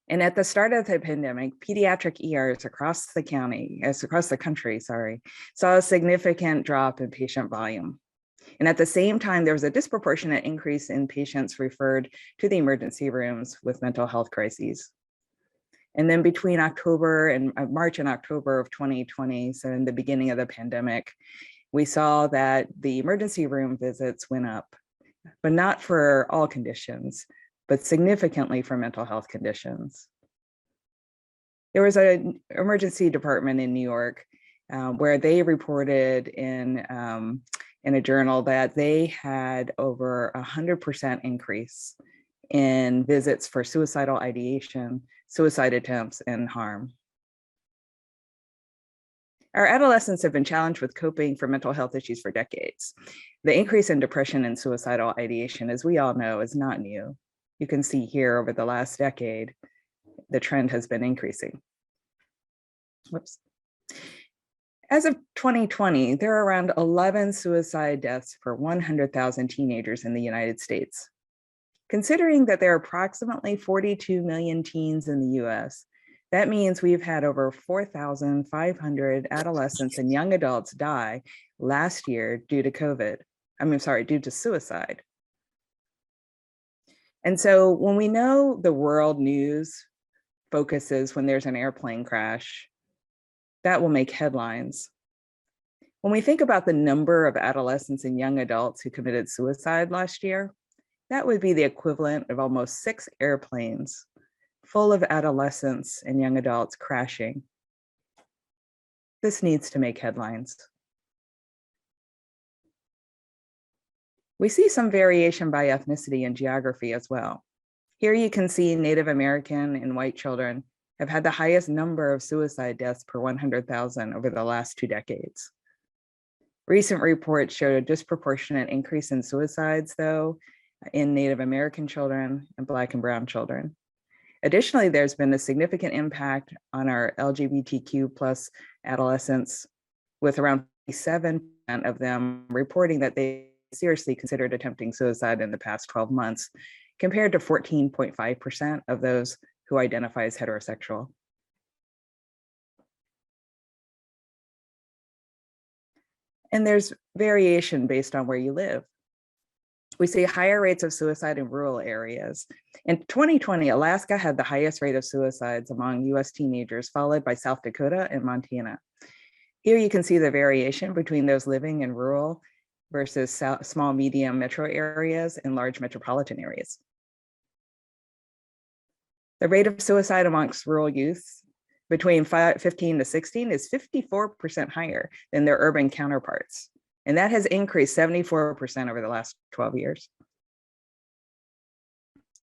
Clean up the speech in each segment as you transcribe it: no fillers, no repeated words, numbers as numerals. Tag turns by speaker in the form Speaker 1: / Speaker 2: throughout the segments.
Speaker 1: And at the start of the pandemic, pediatric ERs across the country, saw a significant drop in patient volume. And at the same time, there was a disproportionate increase in patients referred to the emergency rooms with mental health crises. And then between March and October of 2020, so in the beginning of the pandemic, we saw that the emergency room visits went up, but not for all conditions, but significantly for mental health conditions. There was an emergency department in New York where they reported in a journal that they had over 100% increase in visits for suicidal ideation, suicide attempts, and harm. Our adolescents have been challenged with coping for mental health issues for decades. The increase in depression and suicidal ideation, as we all know, is not new. You can see here over the last decade, the trend has been increasing. Whoops. As of 2020, there are around 11 suicide deaths per 100,000 teenagers in the United States. Considering that there are approximately 42 million teens in the US, that means we've had over 4,500 adolescents and young adults die last year due to suicide. And so when we know the world news focuses when there's an airplane crash, that will make headlines. When we think about the number of adolescents and young adults who committed suicide last year, that would be the equivalent of almost 6 airplanes full of adolescents and young adults crashing. This needs to make headlines. We see some variation by ethnicity and geography as well. Here you can see Native American and white children have had the highest number of suicide deaths per 100,000 over the last 2 decades. Recent reports showed a disproportionate increase in suicides, though, in Native American children and Black and Brown children. Additionally, there's been a significant impact on our LGBTQ plus adolescents, with around 7% of them reporting that they seriously considered attempting suicide in the past 12 months, compared to 14.5% of those who identify as heterosexual. And there's variation based on where you live. We see higher rates of suicide in rural areas. In 2020, Alaska had the highest rate of suicides among US teenagers, followed by South Dakota and Montana. Here you can see the variation between those living in rural versus small, medium metro areas and large metropolitan areas. The rate of suicide amongst rural youth between 15 to 16 is 54% higher than their urban counterparts. And that has increased 74% over the last 12 years.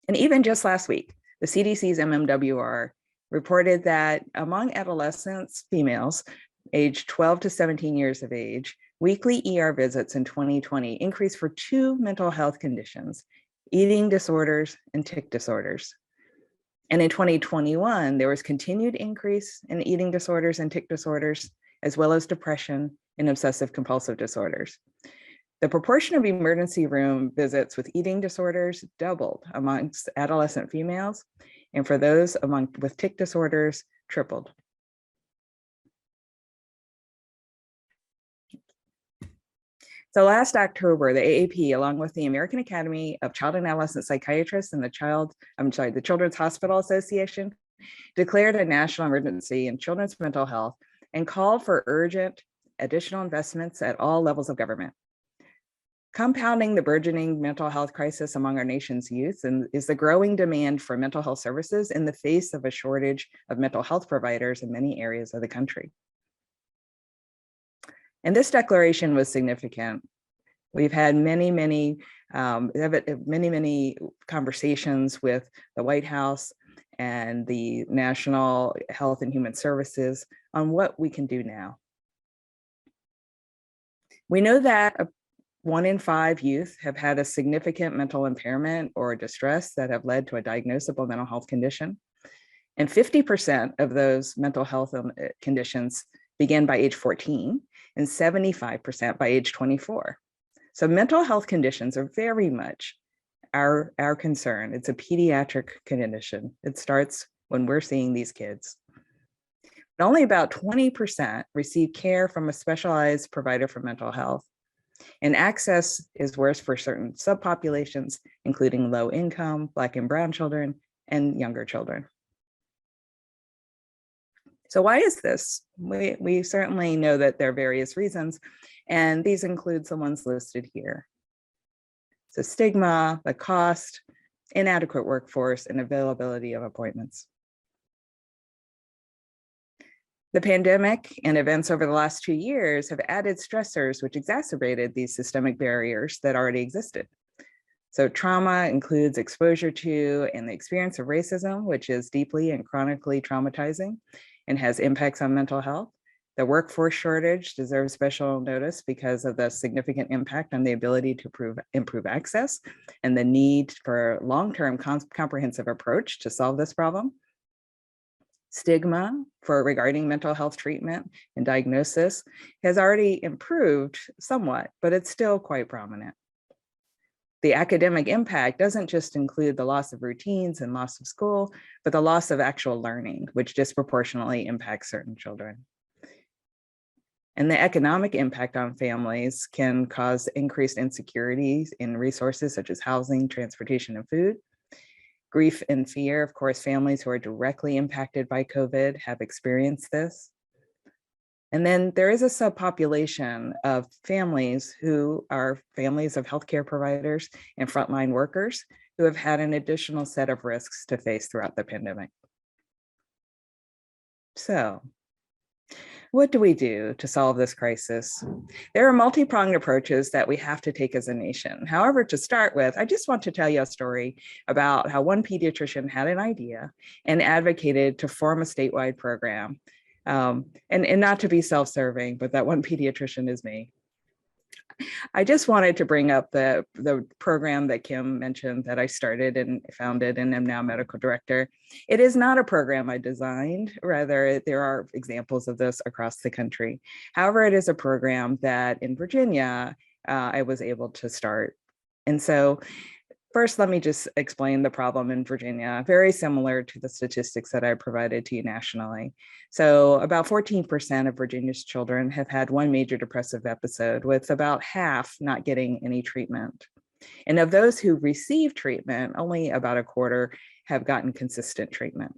Speaker 1: And even just last week, the CDC's MMWR reported that among adolescents, females, aged 12 to 17 years of age, weekly ER visits in 2020 increased for 2 mental health conditions, eating disorders and tic disorders. And in 2021, there was continued increase in eating disorders and tic disorders, as well as depression and obsessive compulsive disorders. The proportion of emergency room visits with eating disorders doubled amongst adolescent females, and for those with tic disorders, tripled. So last October, the AAP, along with the American Academy of Child and Adolescent Psychiatrists and the Children's Hospital Association, declared a national emergency in children's mental health and called for urgent additional investments at all levels of government. Compounding the burgeoning mental health crisis among our nation's youth is the growing demand for mental health services in the face of a shortage of mental health providers in many areas of the country. And this declaration was significant. We've had many conversations with the White House and the National Health and Human Services on what we can do now. We know that 1 in 5 youth have had a significant mental impairment or distress that have led to a diagnosable mental health condition. And 50% of those mental health conditions begin by age 14 and 75% by age 24. So mental health conditions are very much our concern. It's a pediatric condition. It starts when we're seeing these kids. But only about 20% receive care from a specialized provider for mental health. And access is worse for certain subpopulations, including low income, Black and Brown children, and younger children. So why is this? We certainly know that there are various reasons, and these include the ones listed here. So stigma, the cost, inadequate workforce, and availability of appointments. The pandemic and events over the last 2 years have added stressors which exacerbated these systemic barriers that already existed. So trauma includes exposure to and the experience of racism, which is deeply and chronically traumatizing and has impacts on mental health. The workforce shortage deserves special notice because of the significant impact on the ability to improve access and the need for a long-term comprehensive approach to solve this problem. Stigma regarding mental health treatment and diagnosis has already improved somewhat, but it's still quite prominent. The academic impact doesn't just include the loss of routines and loss of school, but the loss of actual learning, which disproportionately impacts certain children. And the economic impact on families can cause increased insecurities in resources such as housing, transportation, and food. Grief and fear, of course, families who are directly impacted by COVID have experienced this. And then there is a subpopulation of families who are families of healthcare providers and frontline workers who have had an additional set of risks to face throughout the pandemic. So, what do we do to solve this crisis? There are multi-pronged approaches that we have to take as a nation. However, to start with, I just want to tell you a story about how one pediatrician had an idea and advocated to form a statewide program. And not to be self-serving, but that one pediatrician is me. I just wanted to bring up the program that Kim mentioned that I started and founded and am now medical director. It is not a program I designed, rather there are examples of this across the country. However, it is a program that in Virginia, I was able to start. And so first, let me just explain the problem in Virginia, very similar to the statistics that I provided to you nationally. So about 14% of Virginia's children have had one major depressive episode, with about half not getting any treatment. And of those who receive treatment, only about a quarter have gotten consistent treatment.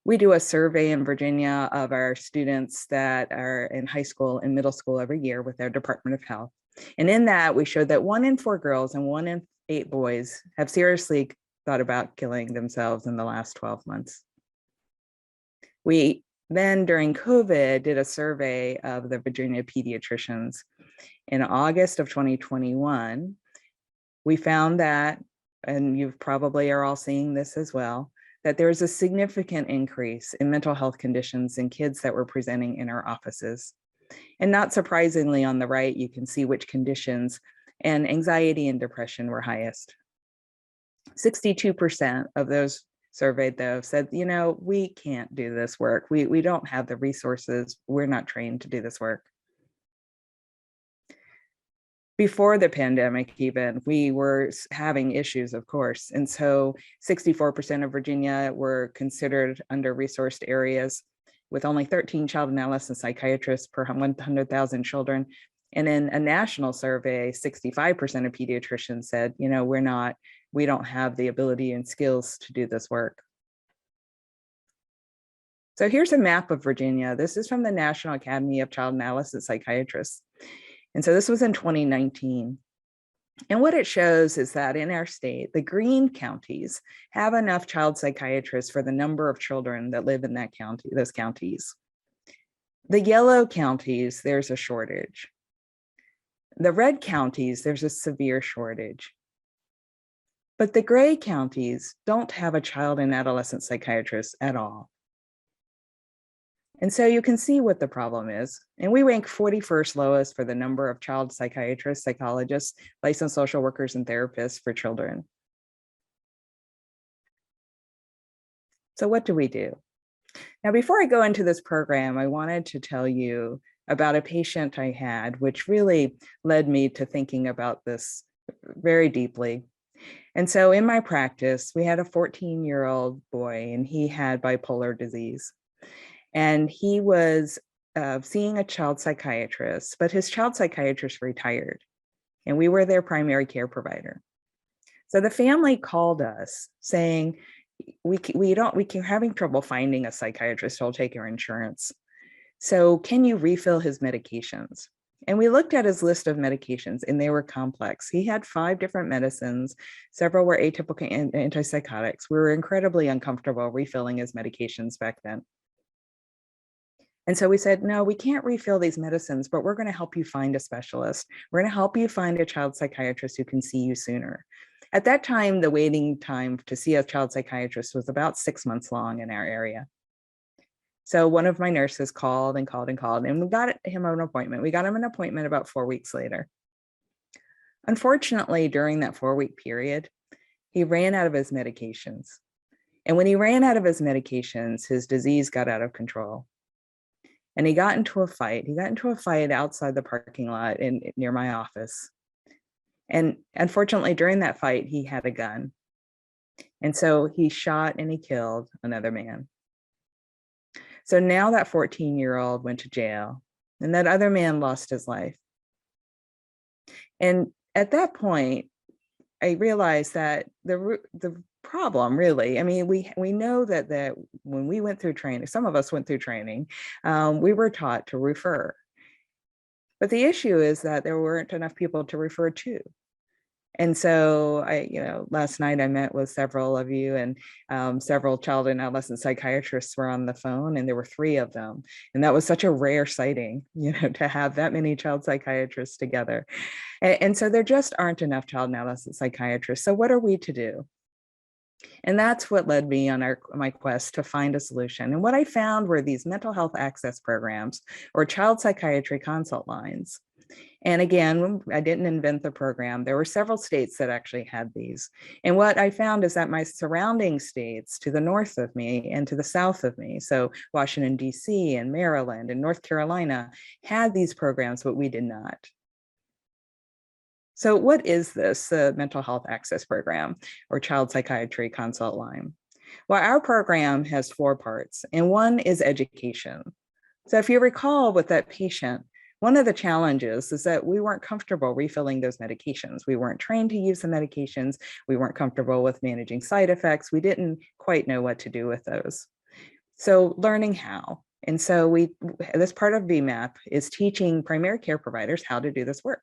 Speaker 1: We do a survey in Virginia of our students that are in high school and middle school every year with our Department of Health. And in that, we showed that 1 in 4 girls and 1 in 8 boys have seriously thought about killing themselves in the last 12 months. We then, during COVID, did a survey of the Virginia pediatricians. In August of 2021, we found that, and you probably are all seeing this as well, that there is a significant increase in mental health conditions in kids that were presenting in our offices. And not surprisingly, on the right, you can see which conditions, and anxiety and depression were highest. 62% of those surveyed, though, said, you know, we can't do this work. We don't have the resources. We're not trained to do this work. Before the pandemic, even, we were having issues, of course. And so 64% of Virginia were considered under-resourced areas, with only 13 child and adolescent psychiatrists per 100,000 children. And in a national survey, 65% of pediatricians said, you know, we don't have the ability and skills to do this work. So here's a map of Virginia. This is from the National Academy of Child and Adolescent Psychiatrists. And so this was in 2019. And what it shows is that in our state, the green counties have enough child psychiatrists for the number of children that live in that county, those counties. The yellow counties, there's a shortage. The red counties, there's a severe shortage. But the gray counties don't have a child and adolescent psychiatrist at all. And so you can see what the problem is. And we rank 41st lowest for the number of child psychiatrists, psychologists, licensed social workers, and therapists for children. So what do we do? Now, before I go into this program, I wanted to tell you about a patient I had, which really led me to thinking about this very deeply. And so in my practice, we had a 14-year-old boy, and he had bipolar disease. And he was seeing a child psychiatrist, but his child psychiatrist retired, and we were their primary care provider. So the family called us saying, we're having trouble finding a psychiatrist who'll take our insurance. So can you refill his medications? And we looked at his list of medications, and they were complex. He had 5 different medicines. Several were atypical antipsychotics. We were incredibly uncomfortable refilling his medications back then. And so we said, no, we can't refill these medicines, but we're going to help you find a specialist. We're going to help you find a child psychiatrist who can see you sooner. At that time, the waiting time to see a child psychiatrist was about 6 months long in our area. So one of my nurses called and called and called, and we got him an appointment. We got him an appointment about 4 weeks later. Unfortunately, during that 4-week period, he ran out of his medications. And when he ran out of his medications, his disease got out of control. And he got into a fight. He got into a fight outside the parking lot near my office. And unfortunately, during that fight, he had a gun. And so he shot and he killed another man. So now that 14-year-old went to jail, and that other man lost his life. And at that point, I realized that the problem really, I mean, we know that when we went through training, some of us went through training, we were taught to refer. But the issue is that there weren't enough people to refer to. And so last night I met with several of you, and several child and adolescent psychiatrists were on the phone, and there were 3 of them. And that was such a rare sighting, to have that many child psychiatrists together. And so there just aren't enough child and adolescent psychiatrists. So what are we to do? And that's what led me on my quest to find a solution. And what I found were these mental health access programs, or child psychiatry consult lines. And again, I didn't invent the program. There were several states that actually had these. And what I found is that my surrounding states to the north of me and to the south of me, so Washington, D.C. and Maryland and North Carolina, had these programs, but we did not. So what is this mental health access program, or child psychiatry consult line? Well, our program has 4 parts, and one is education. So if you recall with that patient, one of the challenges is that we weren't comfortable refilling those medications. We weren't trained to use the medications. We weren't comfortable with managing side effects. We didn't quite know what to do with those. So learning how. And so this part of VMAP is teaching primary care providers how to do this work.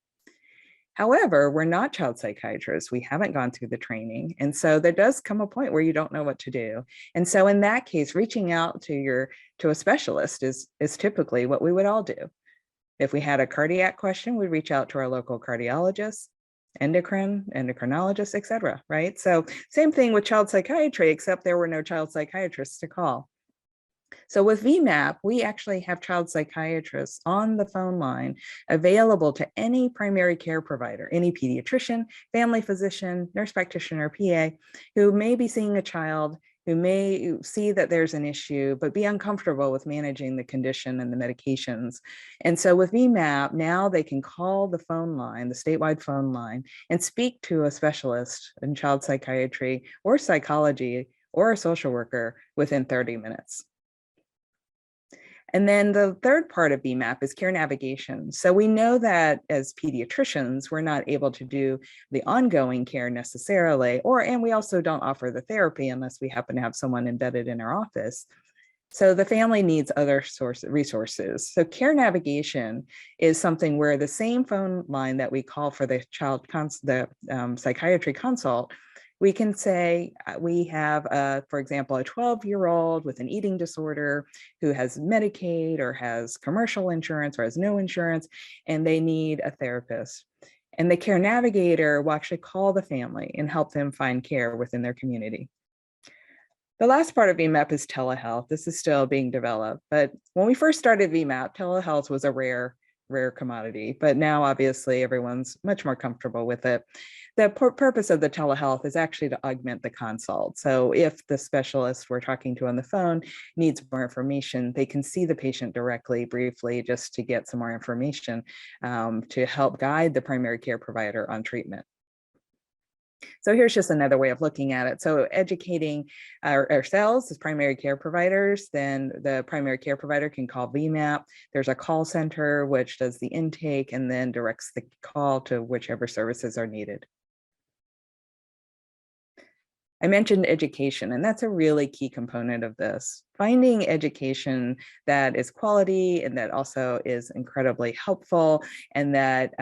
Speaker 1: However, we're not child psychiatrists. We haven't gone through the training. And so there does come a point where you don't know what to do. And so in that case, reaching out to a specialist is typically what we would all do. If we had a cardiac question, we'd reach out to our local cardiologist, endocrinologist, et cetera, right? So same thing with child psychiatry, except there were no child psychiatrists to call. So with VMAP, we actually have child psychiatrists on the phone line available to any primary care provider, any pediatrician, family physician, nurse practitioner, PA, who may be seeing a child, who may see that there's an issue, but be uncomfortable with managing the condition and the medications. And so with VMAP, now they can call the phone line, the statewide phone line, and speak to a specialist in child psychiatry or psychology or a social worker within 30 minutes. And then the third part of VMAP is care navigation. So we know that as pediatricians, we're not able to do the ongoing care necessarily, and we also don't offer the therapy unless we happen to have someone embedded in our office. So the family needs other resources. So care navigation is something where the same phone line that we call for the psychiatry consult, we can say we have, for example, a 12-year-old with an eating disorder who has Medicaid or has commercial insurance or has no insurance, and they need a therapist. And the care navigator will actually call the family and help them find care within their community. The last part of VMAP is telehealth. This is still being developed, but when we first started VMAP, telehealth was a rare commodity, but now obviously everyone's much more comfortable with it. The purpose of the telehealth is actually to augment the consult. So if the specialist we're talking to on the phone needs more information, they can see the patient directly, briefly, just to get some more information to help guide the primary care provider on treatment. So here's just another way of looking at it. So educating ourselves as primary care providers, then the primary care provider can call VMAP. There's a call center which does the intake and then directs the call to whichever services are needed. I mentioned education, and that's a really key component of this. Finding education that is quality and that also is incredibly helpful and that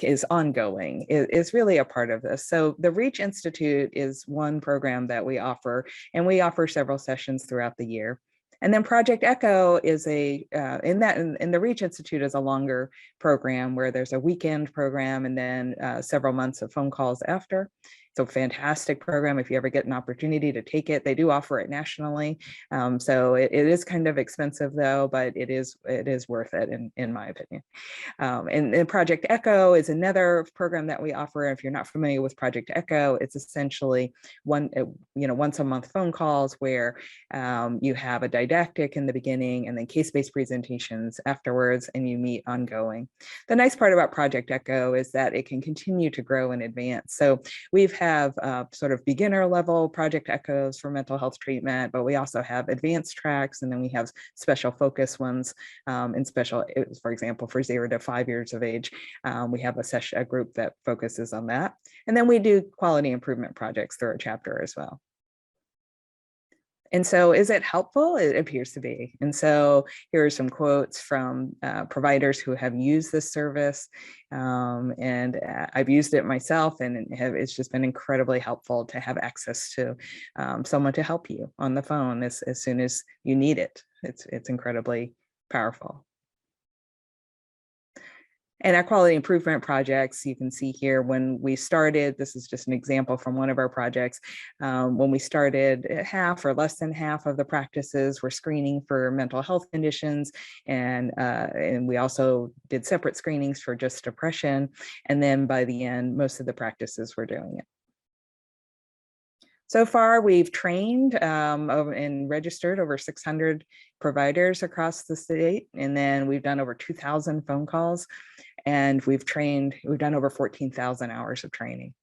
Speaker 1: is ongoing is really a part of this. So the REACH Institute is one program that we offer, and we offer several sessions throughout the year. And then Project Echo is in the REACH Institute is a longer program where there's a weekend program and then several months of phone calls after. It's a fantastic program if you ever get an opportunity to take it. They do offer it nationally. So it is kind of expensive though, but it is worth it in my opinion. And Project Echo is another program that we offer. If you're not familiar with Project Echo, it's essentially once a month phone calls where you have a didactic in the beginning and then case-based presentations afterwards, and you meet ongoing. The nice part about Project Echo is that it can continue to grow and advance. So we have sort of beginner level Project Echoes for mental health treatment, but we also have advanced tracks, and then we have special focus ones and special, for example, for 0 to 5 years of age. We have a group that focuses on that. And then we do quality improvement projects through our chapter as well. And so is it helpful? It appears to be. And so here are some quotes from providers who have used this service. And I've used it myself, and it's just been incredibly helpful to have access to someone to help you on the phone as soon as you need it. It's incredibly powerful. And our quality improvement projects, you can see here when we started, this is just an example from one of our projects. When we started, half or less than half of the practices were screening for mental health conditions. And we also did separate screenings for just depression. And then by the end, most of the practices were doing it. So far, we've trained and registered over 600 providers across the state. And then we've done over 2,000 phone calls. And we've done over 14,000 hours of training.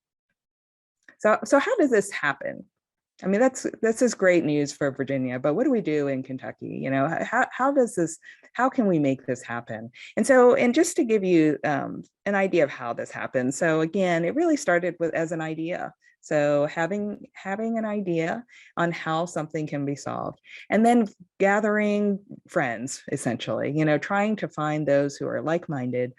Speaker 1: So how does this happen? I mean, this is great news for Virginia, but what do we do in Kentucky? You know, how can we make this happen? And just to give you an idea of how this happened. So again, it really started as an idea. So having an idea on how something can be solved, and then gathering friends, essentially, trying to find those who are like-minded.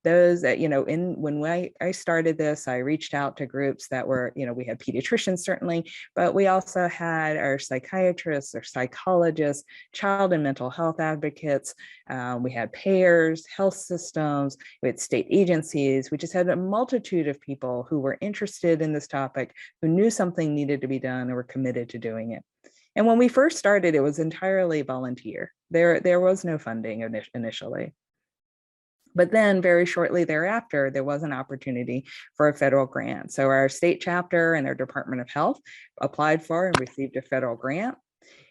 Speaker 1: Those that, when I started this, I reached out to groups that were, we had pediatricians certainly, but we also had our psychiatrists, our psychologists, child and mental health advocates. We had payers, health systems, we had state agencies. We just had a multitude of people who were interested in this topic, who knew something needed to be done and were committed to doing it. And when we first started, it was entirely volunteer. There was no funding initially. But then very shortly thereafter, there was an opportunity for a federal grant. So our state chapter and our Department of Health applied for and received a federal grant.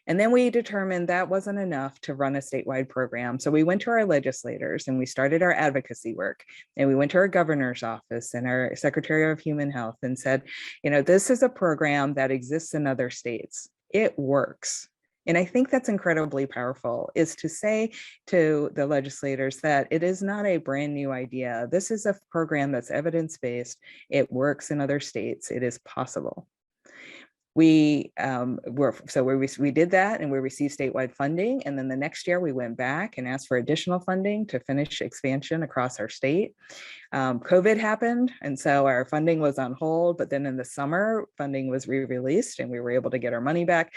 Speaker 1: And then we determined that wasn't enough to run a statewide program. So we went to our legislators and we started our advocacy work. And we went to our governor's office and our Secretary of Human Health and said, this is a program that exists in other states. It works. And I think that's incredibly powerful, is to say to the legislators that it is not a brand new idea. This is a program that's evidence-based. It works in other states. It is possible. We did that, and we received statewide funding. And then the next year we went back and asked for additional funding to finish expansion across our state. COVID happened, and so our funding was on hold, but then in the summer funding was re-released and we were able to get our money back.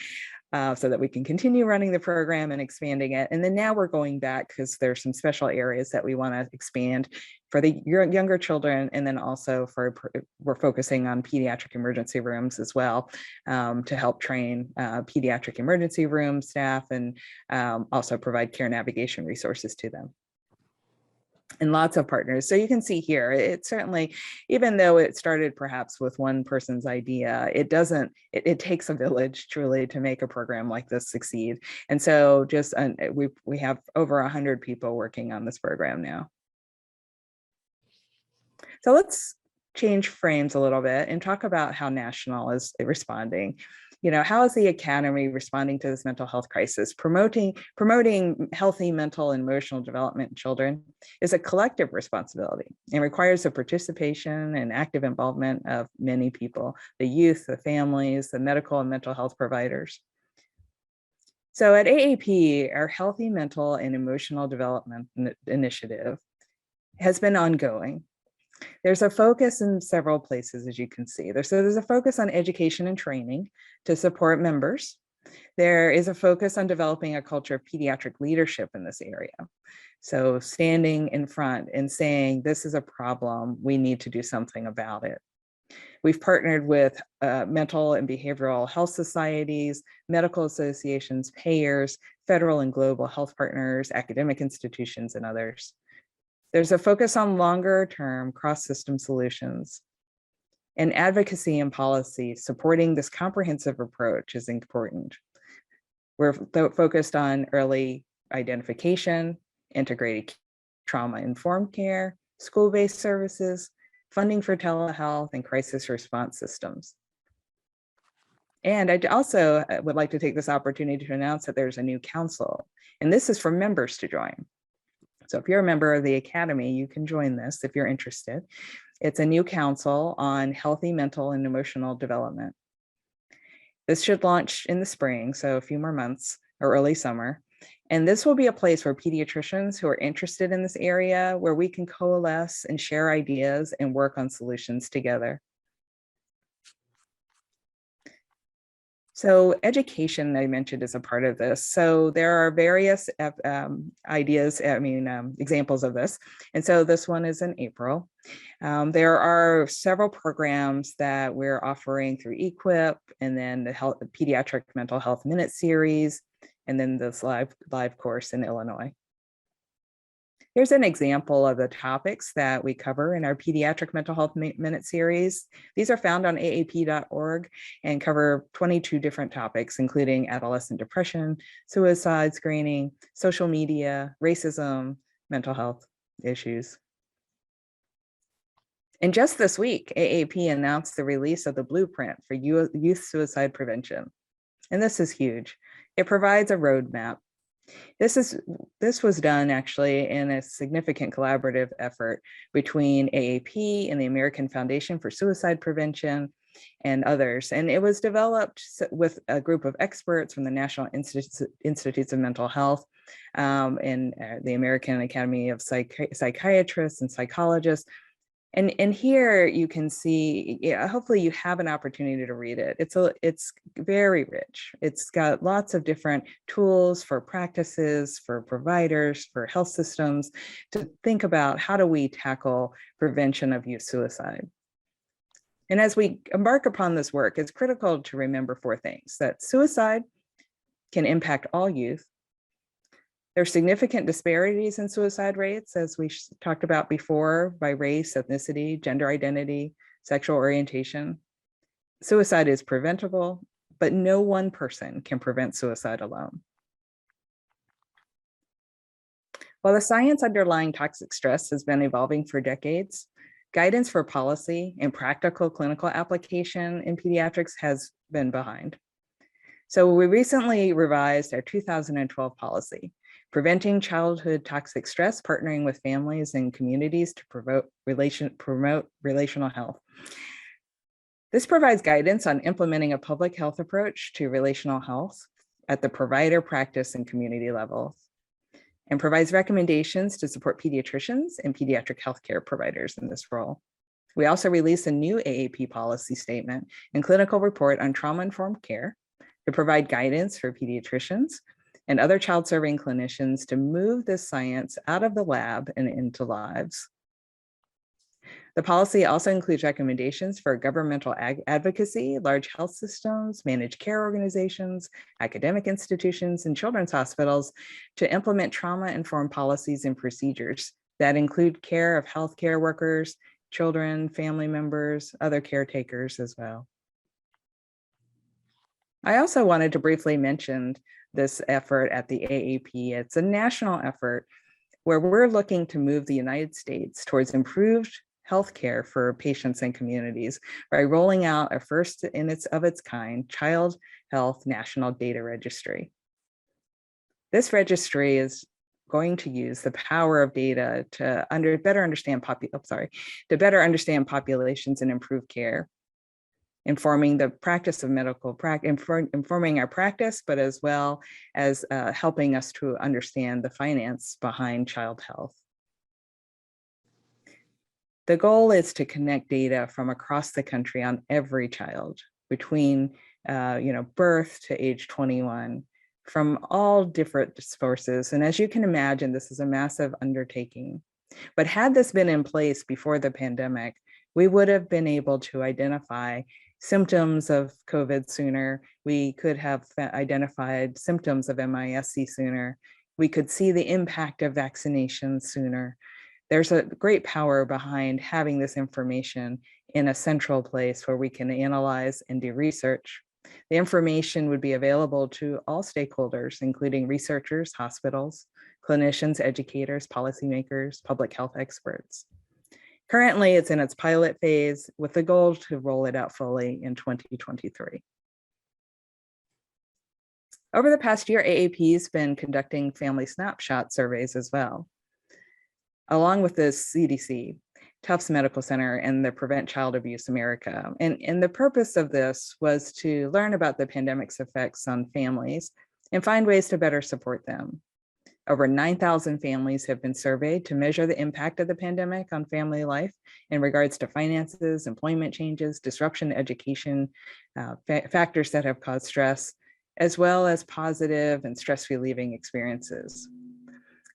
Speaker 1: So that we can continue running the program and expanding it. And then now we're going back because there's some special areas that we want to expand for the younger children. And then also we're focusing on pediatric emergency rooms as well, to help train pediatric emergency room staff and also provide care navigation resources to them. And lots of partners. So you can see here, it certainly, even though it started perhaps with one person's idea, it takes a village truly to make a program like this succeed. And so we have over 100 people working on this program now. So let's change frames a little bit and talk about how national is responding. How is the Academy responding to this mental health crisis? Promoting healthy mental and emotional development in children is a collective responsibility and requires the participation and active involvement of many people, the youth, the families, the medical and mental health providers. So at AAP, our Healthy Mental and Emotional Development Initiative has been ongoing. There's a focus in several places, as you can see. There's a focus on education and training to support members. There is a focus on developing a culture of pediatric leadership in this area. So standing in front and saying, this is a problem, we need to do something about it. We've partnered with mental and behavioral health societies, medical associations, payers, federal and global health partners, academic institutions, and others. There's a focus on longer-term cross-system solutions, and advocacy and policy supporting this comprehensive approach is important. We're focused on early identification, integrated trauma-informed care, school-based services, funding for telehealth, and crisis response systems. And I also would like to take this opportunity to announce that there's a new council, and this is for members to join. So if you're a member of the Academy, you can join this if you're interested. It's a new council on healthy mental and emotional development. This should launch in the spring, so a few more months or early summer. And this will be a place where pediatricians who are interested in this area, where we can coalesce and share ideas and work on solutions together. So education, I mentioned, is a part of this. So there are various ideas, examples of this. And so this one is in April. There are several programs that we're offering through EQUIP, and then the Pediatric Mental Health Minute Series, and then this live course in Illinois. Here's an example of the topics that we cover in our Pediatric Mental Health Minute Series. These are found on aap.org and cover 22 different topics, including adolescent depression, suicide screening, social media, racism, mental health issues. And just this week, AAP announced the release of the blueprint for youth suicide prevention. And this is huge. It provides a roadmap. This was done actually in a significant collaborative effort between AAP and the American Foundation for Suicide Prevention and others. And it was developed with a group of experts from the National Institutes of Mental Health and the American Academy of Psychiatrists and Psychologists. And here you can see, hopefully you have an opportunity to read it. It's very rich. It's got lots of different tools for practices, for providers, for health systems to think about how do we tackle prevention of youth suicide. And as we embark upon this work, it's critical to remember 4 things: that suicide can impact all youth. There are significant disparities in suicide rates, as we talked about before, by race, ethnicity, gender identity, sexual orientation. Suicide is preventable, but no one person can prevent suicide alone. While the science underlying toxic stress has been evolving for decades, guidance for policy and practical clinical application in pediatrics has been behind. So we recently revised our 2012 policy, Preventing Childhood Toxic Stress, Partnering with Families and Communities to Promote Relational Health. This provides guidance on implementing a public health approach to relational health at the provider, practice, and community levels, and provides recommendations to support pediatricians and pediatric healthcare providers in this role. We also released a new AAP policy statement and clinical report on trauma-informed care to provide guidance for pediatricians and other child-serving clinicians to move this science out of the lab and into lives. The policy also includes recommendations for governmental advocacy, large health systems, managed care organizations, academic institutions, and children's hospitals to implement trauma-informed policies and procedures that include care of healthcare workers, children, family members, other caretakers as well. I also wanted to briefly mention this effort at the AAP. It's a national effort where we're looking to move the United States towards improved healthcare for patients and communities by rolling out a first of its kind child health national data registry. This registry is going to use the power of data to better understand populations and improve care, informing the practice of medical practice, informing our practice, but as well as helping us to understand the finance behind child health. The goal is to connect data from across the country on every child between birth to age 21 from all different sources. And as you can imagine, this is a massive undertaking. But had this been in place before the pandemic, we would have been able to identify symptoms of COVID sooner. We could have identified symptoms of MIS-C sooner. We could see the impact of vaccinations sooner. There's a great power behind having this information in a central place where we can analyze and do research. The information would be available to all stakeholders, including researchers, hospitals, clinicians, educators, policymakers, public health experts. Currently, it's in its pilot phase with the goal to roll it out fully in 2023. Over the past year, AAP has been conducting family snapshot surveys as well, along with the CDC, Tufts Medical Center, and the Prevent Child Abuse America. And the purpose of this was to learn about the pandemic's effects on families and find ways to better support them. Over 9,000 families have been surveyed to measure the impact of the pandemic on family life in regards to finances, employment changes, disruption to education, factors that have caused stress, as well as positive and stress relieving experiences.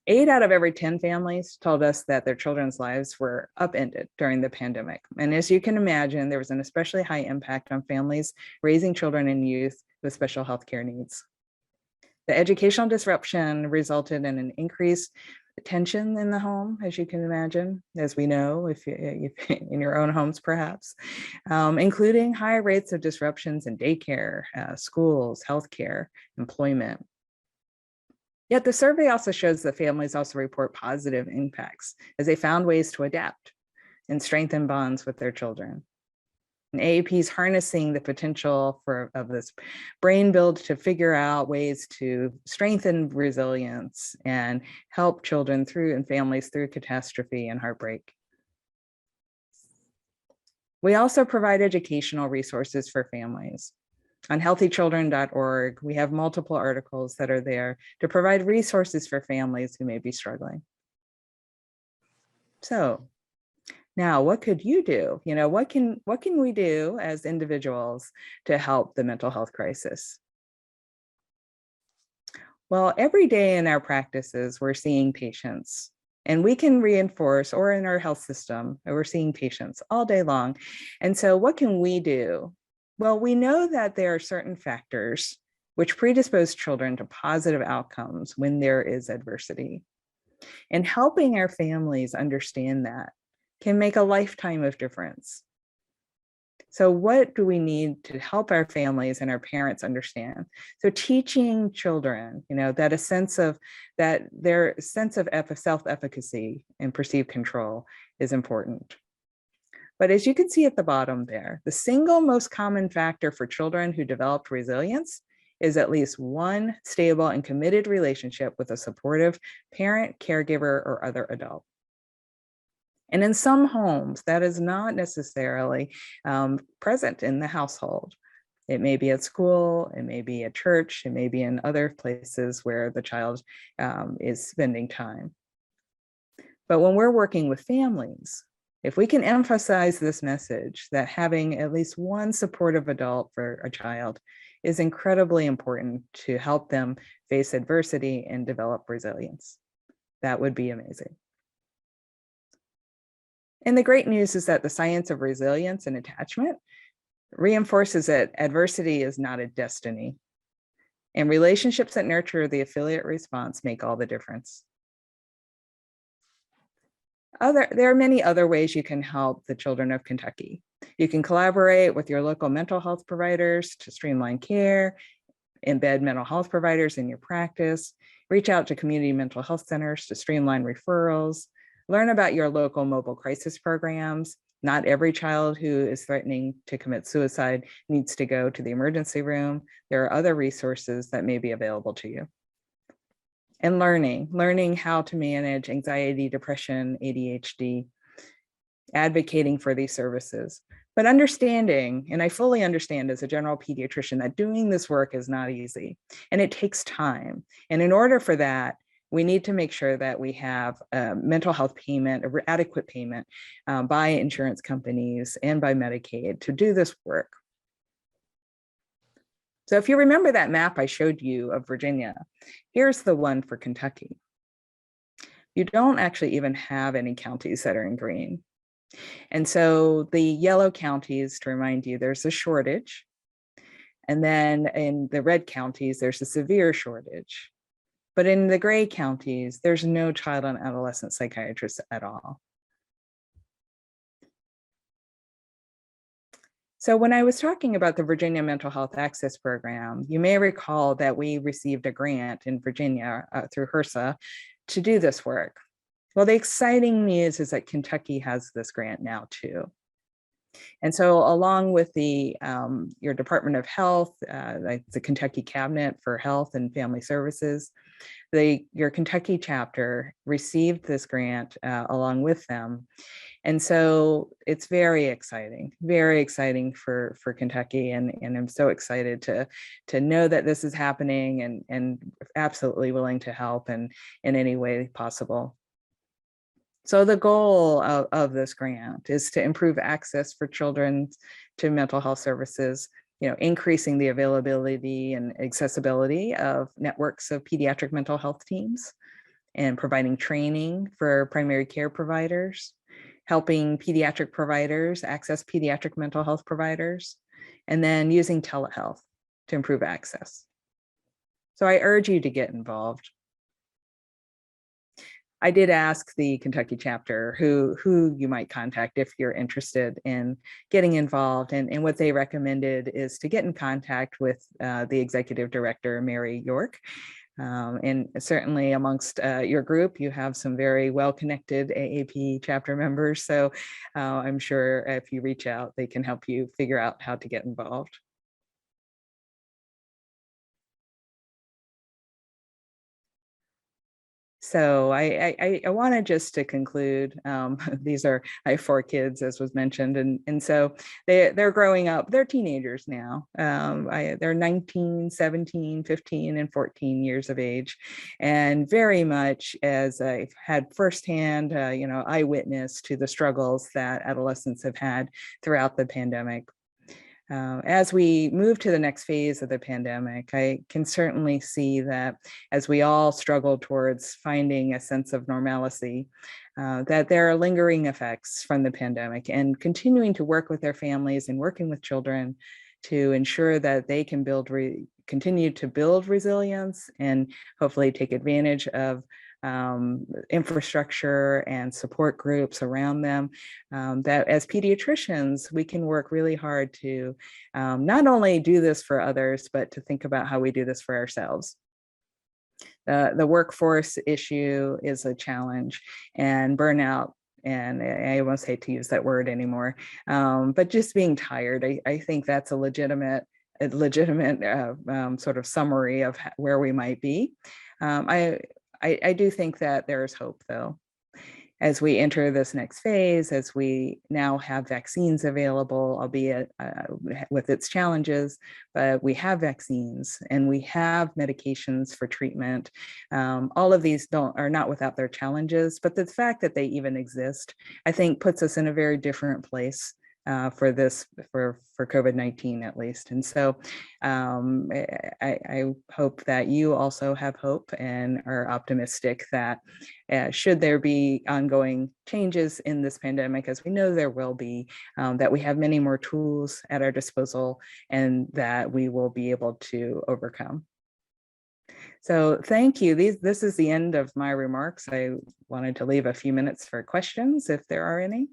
Speaker 1: 8 out of every 10 families told us that their children's lives were upended during the pandemic. And as you can imagine, there was an especially high impact on families raising children and youth with special healthcare needs. The educational disruption resulted in an increased tension in the home, as you can imagine, as we know, if in your own homes perhaps, including high rates of disruptions in daycare, schools, healthcare, employment. Yet the survey also shows that families also report positive impacts as they found ways to adapt and strengthen bonds with their children. And AAP is harnessing the potential of this brain build to figure out ways to strengthen resilience and help children and families through catastrophe and heartbreak. We also provide educational resources for families. On HealthyChildrenorg, we have multiple articles that are there to provide resources for families who may be struggling. So now, what could you do? What can we do as individuals to help the mental health crisis? Well, every day in our practices, we're seeing patients, and we can reinforce, or in our health system, we're seeing patients all day long. And so what can we do? Well, we know that there are certain factors which predispose children to positive outcomes when there is adversity. And helping our families understand that can make a lifetime of difference. So what do we need to help our families and our parents understand? So teaching children, that their sense of self-efficacy and perceived control is important. But as you can see at the bottom there, the single most common factor for children who developed resilience is at least one stable and committed relationship with a supportive parent, caregiver, or other adult. And in some homes, that is not necessarily present in the household. It may be at school, it may be at church, it may be in other places where the child is spending time. But when we're working with families, if we can emphasize this message that having at least one supportive adult for a child is incredibly important to help them face adversity and develop resilience, that would be amazing. And the great news is that the science of resilience and attachment reinforces that adversity is not a destiny, and relationships that nurture the affiliate response make all the difference. There are many other ways you can help the children of Kentucky. You can collaborate with your local mental health providers to streamline care, embed mental health providers in your practice, reach out to community mental health centers to streamline referrals, Learn about your local mobile crisis programs. Not every child who is threatening to commit suicide needs to go to the emergency room. There are other resources that may be available to you. And learning how to manage anxiety, depression, ADHD, advocating for these services, but understanding, and I fully understand as a general pediatrician, that doing this work is not easy and it takes time. And in order for that, we need to make sure that we have mental health payment, adequate payment by insurance companies and by Medicaid to do this work. So if you remember that map I showed you of Virginia, here's the one for Kentucky. You don't actually even have any counties that are in green. And so the yellow counties, to remind you, there's a shortage. And then in the red counties, there's a severe shortage. But in the gray counties, there's no child and adolescent psychiatrists at all. So when I was talking about the Virginia Mental Health Access Program, you may recall that we received a grant in Virginia through HRSA to do this work. Well, the exciting news is that Kentucky has this grant now too. And so along with the your Department of Health, like the Kentucky Cabinet for Health and Family Services, your Kentucky chapter received this grant along with them. And so it's very exciting for Kentucky. And I'm so excited to know that this is happening and absolutely willing to help in any way possible. So the goal of this grant is to improve access for children to mental health services, increasing the availability and accessibility of networks of pediatric mental health teams, and providing training for primary care providers, helping pediatric providers access pediatric mental health providers, and then using telehealth to improve access. So I urge you to get involved. I did ask the Kentucky chapter who you might contact if you're interested in getting involved, and what they recommended is to get in contact with the executive director, Mary York. And certainly amongst your group, you have some very well-connected AAP chapter members. So I'm sure if you reach out, they can help you figure out how to get involved. So I wanted just to conclude, I have 4 kids, as was mentioned, and so they're growing up, they're teenagers now. They're 19, 17, 15, and 14 years of age. And very much as I've had firsthand, eyewitness to the struggles that adolescents have had throughout the pandemic. As we move to the next phase of the pandemic, I can certainly see that as we all struggle towards finding a sense of normalcy, that there are lingering effects from the pandemic, and continuing to work with their families and working with children to ensure that they can continue to build resilience and hopefully take advantage of infrastructure and support groups around them, that as pediatricians, we can work really hard to not only do this for others, but to think about how we do this for ourselves. The workforce issue is a challenge, and burnout, and I almost hate to use that word anymore, but just being tired, I think that's a legitimate sort of summary of where we might be. I do think that there is hope, though, as we enter this next phase, as we now have vaccines available, albeit with its challenges, but we have vaccines and we have medications for treatment. All of these are not without their challenges, but the fact that they even exist, I think, puts us in a very different place for COVID-19 at least. And so I hope that you also have hope and are optimistic that should there be ongoing changes in this pandemic, as we know there will be, that we have many more tools at our disposal and that we will be able to overcome. So thank you. This is the end of my remarks. I wanted to leave a few minutes for questions if there are any.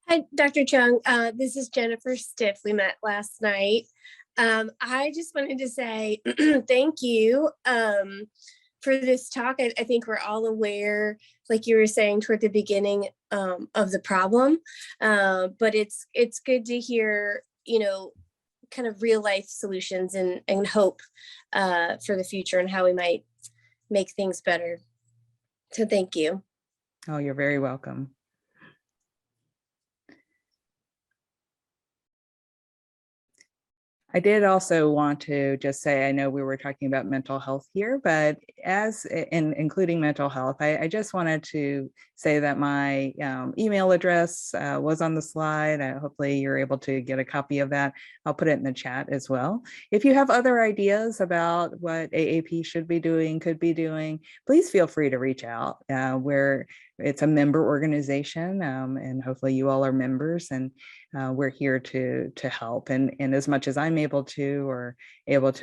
Speaker 2: Hi, Dr. Chung. This is Jennifer Stiff. We met last night. I just wanted to say thank you for this talk. I think we're all aware, like you were saying toward the beginning, of the problem, but it's good to hear, kind of real life solutions and hope for the future and how we might make things better. So thank you.
Speaker 1: Oh, you're very welcome. I did also want to just say, I know we were talking about mental health here, but including mental health, I just wanted to say that my email address was on the slide. Hopefully you're able to get a copy of that. I'll put it in the chat as well. If you have other ideas about what AAP should be doing, could be doing, please feel free to reach out. It's a member organization, and hopefully you all are members, and we're here to help. And as much as I'm able to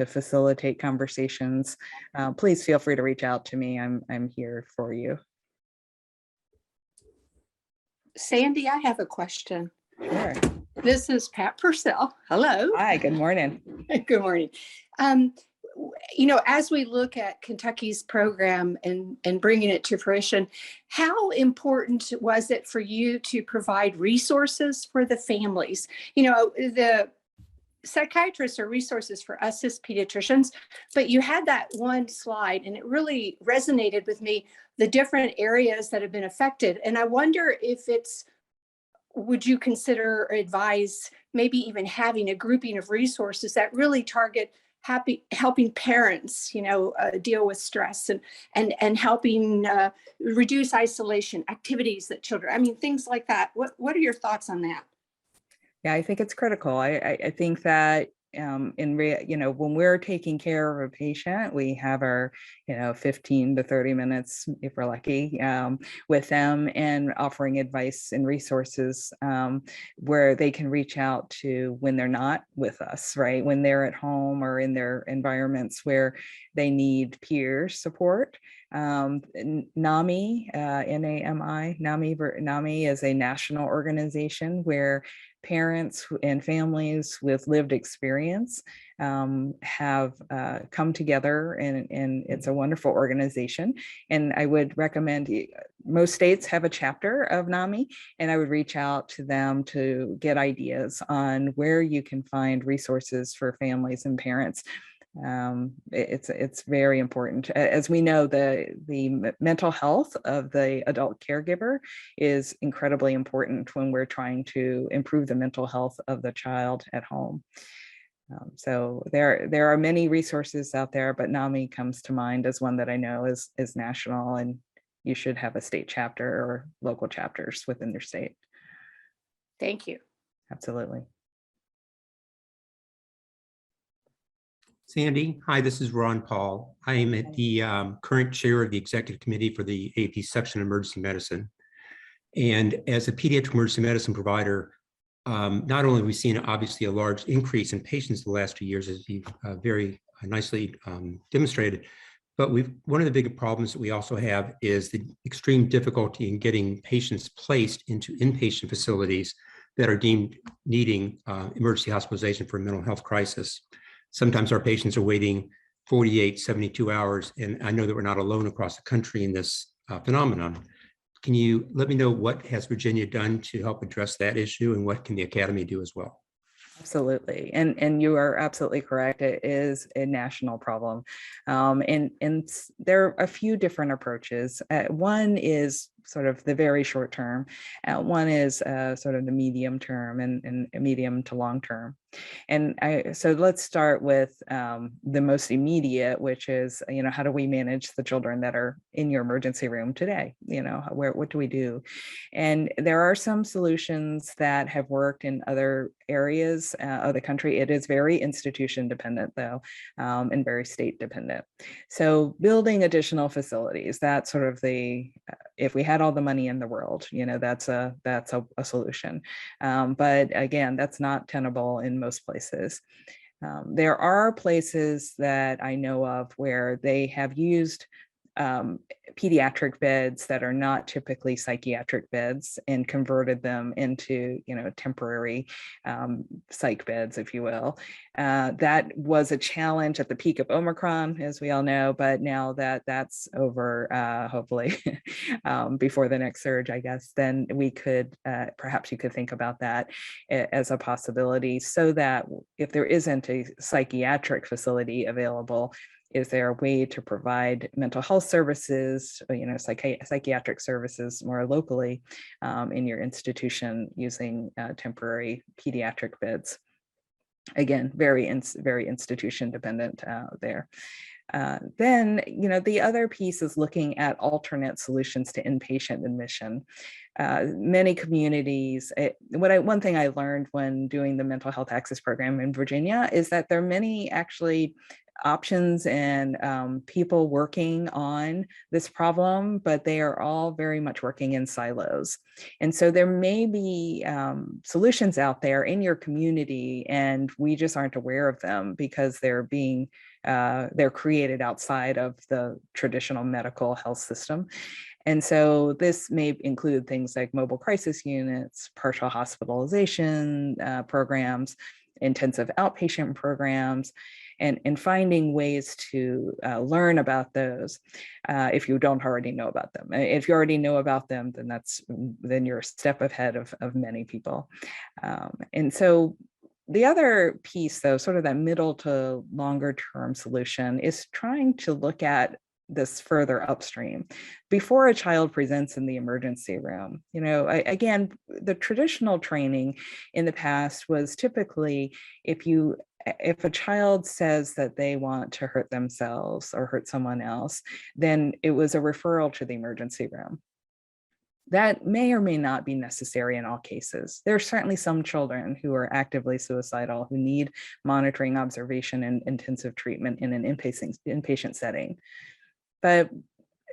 Speaker 1: facilitate conversations, please feel free to reach out to me. I'm here for you.
Speaker 3: Sandy, I have a question.
Speaker 1: Sure.
Speaker 3: This is Pat Purcell. Hello.
Speaker 1: Hi, good morning.
Speaker 3: Good morning. As we look at Kentucky's program and bringing it to fruition, how important was it for you to provide resources for the families? The psychiatrists are resources for us as pediatricians, but you had that one slide and it really resonated with me, the different areas that have been affected. And I wonder if would you consider or advise maybe even having a grouping of resources that really target helping parents, deal with stress and helping reduce isolation, activities that children, things like that. What are your thoughts on that?
Speaker 1: Yeah, I think it's critical. I think that when we're taking care of a patient, we have our 15 to 30 minutes, if we're lucky, with them, and offering advice and resources where they can reach out to when they're not with us, right? When they're at home or in their environments where they need peer support. NAMI, NAMI is a national organization where parents and families with lived experience have come together, and it's a wonderful organization. And I would recommend, most states have a chapter of NAMI, and I would reach out to them to get ideas on where you can find resources for families and parents. It's very important. As we know, the mental health of the adult caregiver is incredibly important when we're trying to improve the mental health of the child at home. So there are many resources out there, but NAMI comes to mind as one that I know is national, and you should have a state chapter or local chapters within your state.
Speaker 3: Thank you.
Speaker 1: Absolutely.
Speaker 4: Sandy, hi, this is Ron Paul. I am at the current chair of the executive committee for the AP section of emergency medicine. And as a pediatric emergency medicine provider, not only have we seen obviously a large increase in patients the last 2 years, as you've very nicely demonstrated, but one of the big problems that we also have is the extreme difficulty in getting patients placed into inpatient facilities that are deemed needing emergency hospitalization for a mental health crisis. Sometimes our patients are waiting 48, 72 hours, and I know that we're not alone across the country in this phenomenon. Can you let me know what has Virginia done to help address that issue, and what can the Academy do as well?
Speaker 1: Absolutely. And you are absolutely correct. It is a national problem. And there are a few different approaches. One is sort of the very short term. One is sort of the medium term and medium to long term. And so let's start with the most immediate, which is, how do we manage the children that are in your emergency room today? What do we do? And there are some solutions that have worked in other areas of the country. It is very institution dependent though, and very state dependent. So building additional facilities, that's sort of if we had all the money in the world, that's a solution. But again, that's not tenable in most places. There are places that I know of where they have used pediatric beds that are not typically psychiatric beds and converted them into, temporary psych beds, if you will. That was a challenge at the peak of Omicron, as we all know, but now that that's over, hopefully before the next surge, I guess, then we could, perhaps you could think about that as a possibility, so that if there isn't a psychiatric facility available, is there a way to provide mental health services, psychiatric services more locally in your institution using temporary pediatric beds? Again, very institution dependent there. Then, the other piece is looking at alternate solutions to inpatient admission. Many communities, one thing I learned when doing the mental health access program in Virginia is that there are many actually options and people working on this problem, but they are all very much working in silos. And so there may be solutions out there in your community, and we just aren't aware of them because they're created outside of the traditional medical health system. And so this may include things like mobile crisis units, partial hospitalization programs, intensive outpatient programs, and finding ways to learn about those if you don't already know about them. If you already know about them, then you're a step ahead of many people. And so the other piece, though, sort of that middle to longer term solution, is trying to look at this further upstream before a child presents in the emergency room. Again, the traditional training in the past was typically if a child says that they want to hurt themselves or hurt someone else, then it was a referral to the emergency room. That may or may not be necessary in all cases. There are certainly some children who are actively suicidal who need monitoring, observation, and intensive treatment in an inpatient setting. But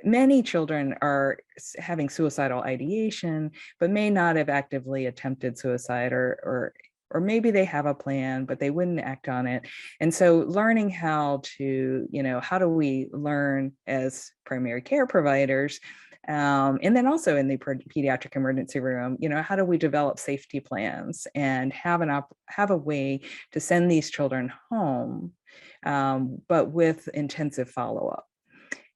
Speaker 1: many children are having suicidal ideation, but may not have actively attempted suicide, or maybe they have a plan, but they wouldn't act on it. And so learning how do we learn as primary care providers, and then also in the pediatric emergency room, how do we develop safety plans and have a way to send these children home, but with intensive follow-up.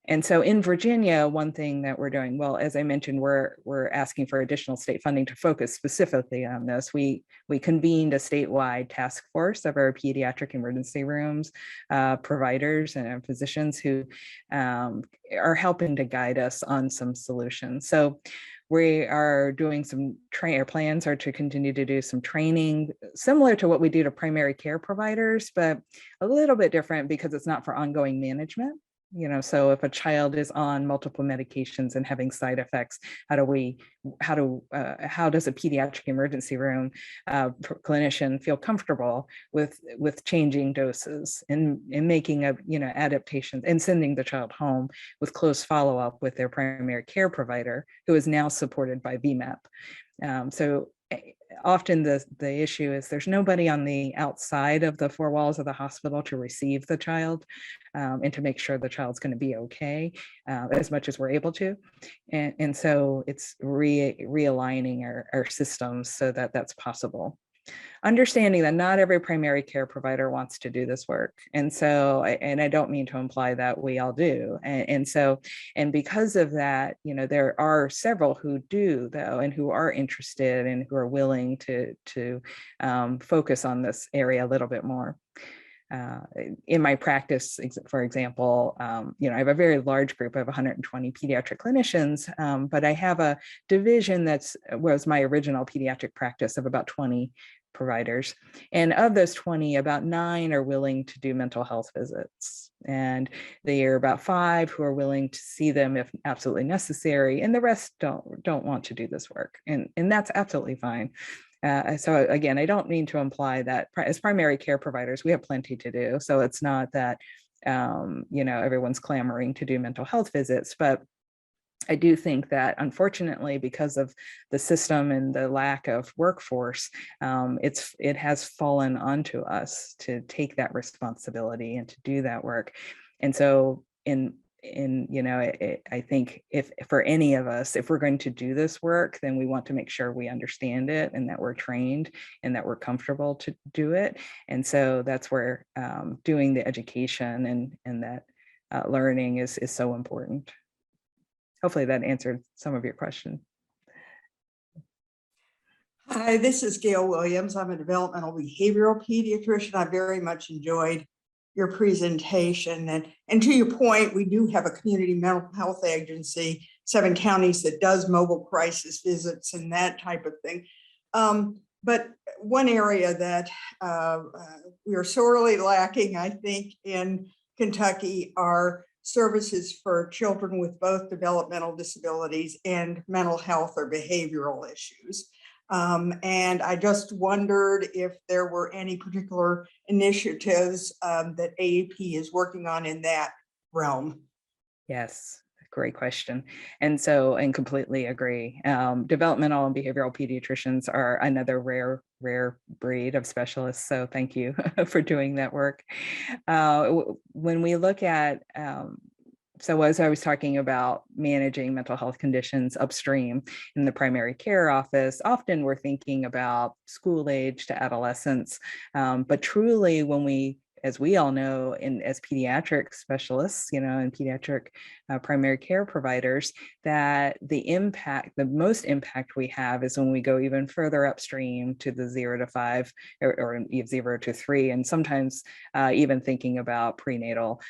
Speaker 1: And so in Virginia, one thing that we're doing, well, as I mentioned, we're asking for additional state funding to focus specifically on this. We convened a statewide task force of our pediatric emergency rooms providers and physicians who are helping to guide us on some solutions. So we are doing our plans are to continue to do some training similar to what we do to primary care providers, but a little bit different because it's not for ongoing management. So if a child is on multiple medications and having side effects, how does a pediatric emergency room clinician feel comfortable with changing doses and making adaptations and sending the child home with close follow-up with their primary care provider, who is now supported by VMAP. So often the issue is there's nobody on the outside of the four walls of the hospital to receive the child and to make sure the child's going to be okay as much as we're able to. And so it's realigning our systems so that that's possible. Understanding that not every primary care provider wants to do this work. And so, and I don't mean to imply that we all do. And because of that, there are several who do, though, and who are interested and who are willing to focus on this area a little bit more. In my practice, for example, I have a very large group. I have 120 pediatric clinicians, but I have a division was my original pediatric practice of about 20 providers. And of those 20, about 9 are willing to do mental health visits. And there are about 5 who are willing to see them if absolutely necessary. And the rest don't want to do this work. And that's absolutely fine. So again, I don't mean to imply that as primary care providers, we have plenty to do. So it's not that, everyone's clamoring to do mental health visits, but I do think that unfortunately, because of the system and the lack of workforce, it has fallen onto us to take that responsibility and to do that work. And so in I think if for any of us, if we're going to do this work, then we want to make sure we understand it and that we're trained and that we're comfortable to do it. And so that's where doing the education and that learning is so important. Hopefully that answered some of your question.
Speaker 5: Hi, this is Gail Williams. I'm a developmental behavioral pediatrician. I very much enjoyed your presentation. And to your point, we do have a community mental health agency, 7 counties, that does mobile crisis visits and that type of thing. But one area that we are sorely lacking, I think, in Kentucky are services for children with both developmental disabilities and mental health or behavioral issues. And I just wondered if there were any particular initiatives that AAP is working on in that realm.
Speaker 1: Yes, great question. And completely agree. Developmental and behavioral pediatricians are another rare breed of specialists. So thank you for doing that work. When we look at so as I was talking about managing mental health conditions upstream in the primary care office, often we're thinking about school age to adolescence. But truly, when we, as we all know, as pediatric specialists, and pediatric primary care providers, that the most impact we have is when we go even further upstream to the 0 to 5 or 0 to 3, and sometimes even thinking about prenatal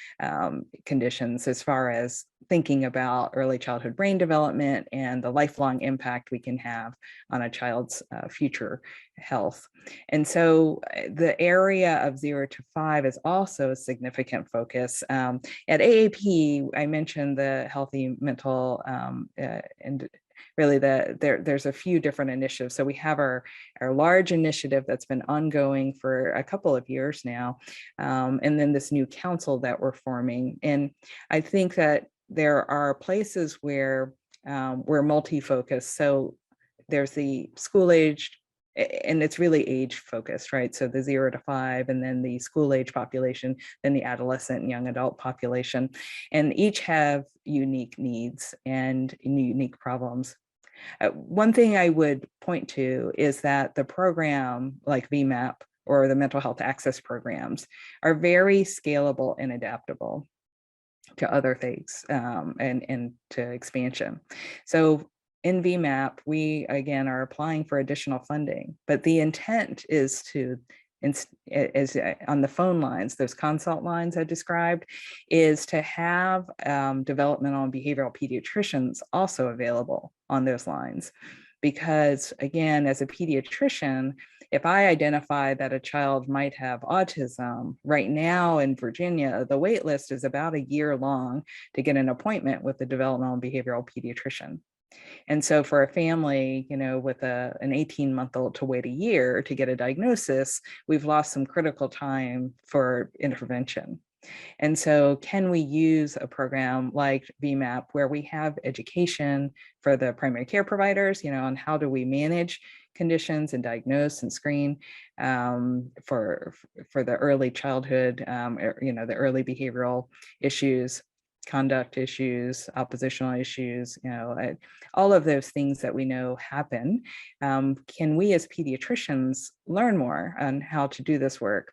Speaker 1: conditions, as far as thinking about early childhood brain development and the lifelong impact we can have on a child's future health. And so the area of 0 to 5 is also a significant focus. At AAP, I mentioned the healthy mental and really there's a few different initiatives. So we have our large initiative that's been ongoing for a couple of years now, and then this new council that we're forming. And I think that there are places where we're multi-focused. So there's the school aged, and it's really age focused, right? So the 0 to 5, and then the school age population, then the adolescent and young adult population, and each have unique needs and unique problems. One thing I would point to is that the program like VMAP or the mental health access programs are very scalable and adaptable to other things and to expansion. So in VMAP, we again are applying for additional funding, but the intent is to, as on the phone lines, those consult lines I described, is to have developmental and behavioral pediatricians also available on those lines. Because again, as a pediatrician, if I identify that a child might have autism, right now in Virginia, the wait list is about a year long to get an appointment with the developmental and behavioral pediatrician. And so for a family, with an 18-month-old to wait a year to get a diagnosis, we've lost some critical time for intervention. And so can we use a program like VMAP where we have education for the primary care providers, on how do we manage conditions and diagnose and screen for the early childhood, the early behavioral issues, conduct issues, oppositional issues, all of those things that we know happen. Can we as pediatricians learn more on how to do this work?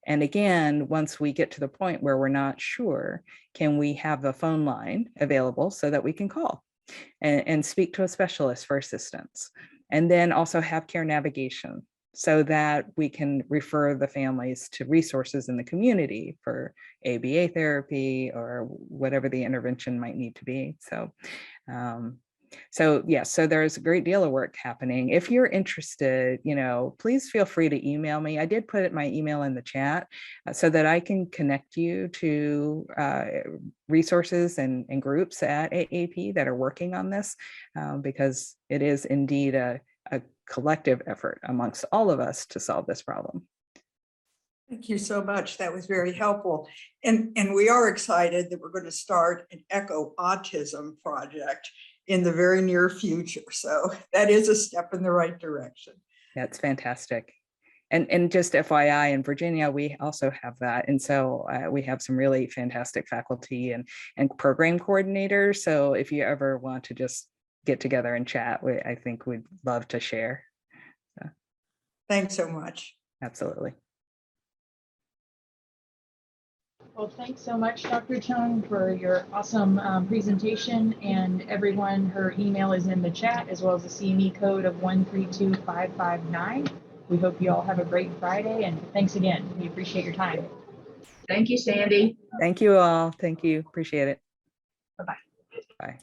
Speaker 1: And again, once we get to the point where we're not sure, can we have a phone line available so that we can call and speak to a specialist for assistance? And then also have care navigation so that we can refer the families to resources in the community for ABA therapy or whatever the intervention might need to be. So there's a great deal of work happening. If you're interested, please feel free to email me. I did put my email in the chat so that I can connect you to resources and groups at AAP that are working on this, because it is indeed a collective effort amongst all of us to solve this problem.
Speaker 5: Thank you so much. That was very helpful. And we are excited that we're going to start an Echo Autism project in the very near future. So that is a step in the right direction.
Speaker 1: That's fantastic. And just FYI, in Virginia, we also have that. And so we have some really fantastic faculty and program coordinators. So if you ever want to just get together and chat, I think we'd love to share. So,
Speaker 5: Thanks so much.
Speaker 1: absolutely.
Speaker 6: Well, thanks so much, Dr. Chung, for your awesome presentation, and everyone, her email is in the chat, as well as the CME code of 132559. We hope you all have a great Friday, and thanks again. We appreciate your time.
Speaker 7: Thank you, Sandy.
Speaker 1: Thank you all. Thank you. Appreciate it.
Speaker 6: Bye-bye.
Speaker 1: Bye.